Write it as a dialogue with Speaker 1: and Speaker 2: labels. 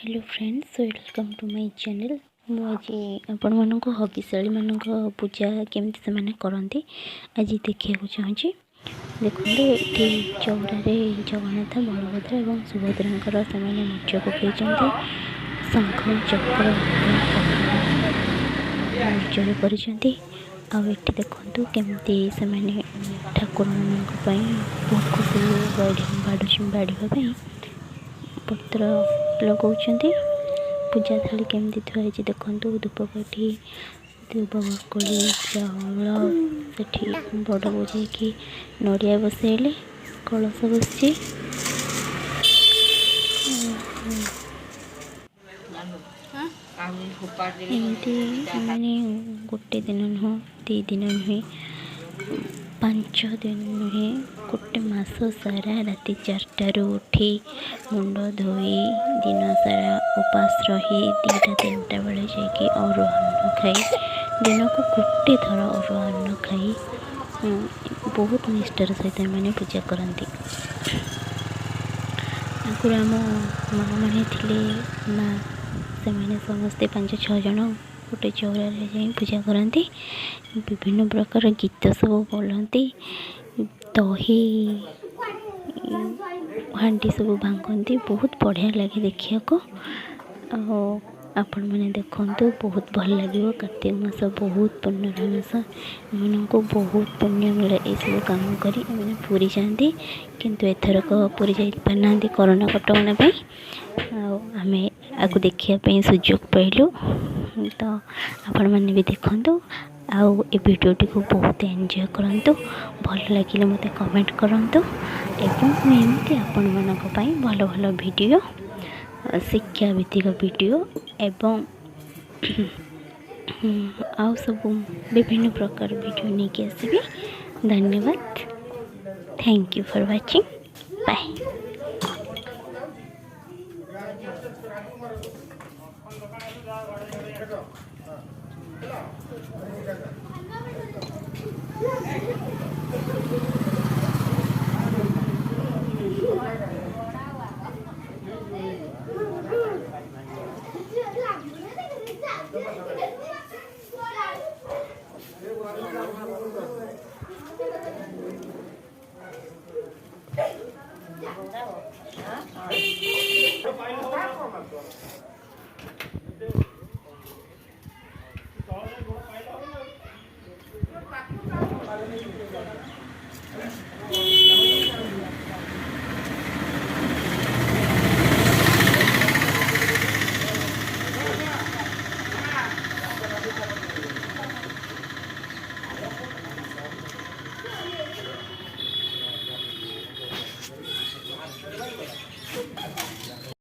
Speaker 1: Hello friends, welcome to my channel. मुझे आपण मानक हबिशाली मानक पूजा केमती से करती आज देखा चाहूँगी। देखते ये चौरारे जगन्नाथ बलभद्र और सुभद्रा से मूर्च पकई शंख चक्र मूर्चर कर देखु केमती से ठाकुर मान भोग बाढ़ापी पत्र लगाउछन्ति। पूजा थाली केमती थुआई देखु धूपकाठी दुबकड़ी चाउल सेठी बड़ बुझे कि नड़िया बसैले कलश बसची एमती माने गोटे दिन नुह 2 दिन नुहे 5 दिन नुहे गोटे मास सारा राति 4टारू उठी मुंड धोई दिन सारा उपास रही 2-3टा बेले जाकि अरुआ अन्न खाई दिन को गोटे थर अरुआ अन्न खाई बहुत निष्ठार सहित मैंने पूजा करती। आगुरी आम माँ मैंने थे माँ से समस्ते 5-6 जन गोटे चौरार जा पूजा करती। विभिन्न प्रकार गीत सब बोलती दही हांडी सब भांगती बहुत बढ़िया लगे देखा को। आपण मैंने देखु बहुत भल लगे। कार्तिक मास बहुत पुण्यर मास को बहुत पुण्य मिले ये सब कम कर पूरी जाती किंतु एथरक पूरी जाना कोरोना कटकणा आम आगु देखापी सुजोग पाइलु। तो आपण मैंने भी देखु आउ ए वीडियोटी को बहुत एंजॉय करंतु भल लगे मत कमेंट करंतु एवं एमती आपण मानक पई भल भल वीडियो शिक्षा भित्तिक वीडियो एवं आउ सब विभिन्न प्रकार वीडियो नहीं के आसबी। धन्यवाद। Thank you for watching. Bye.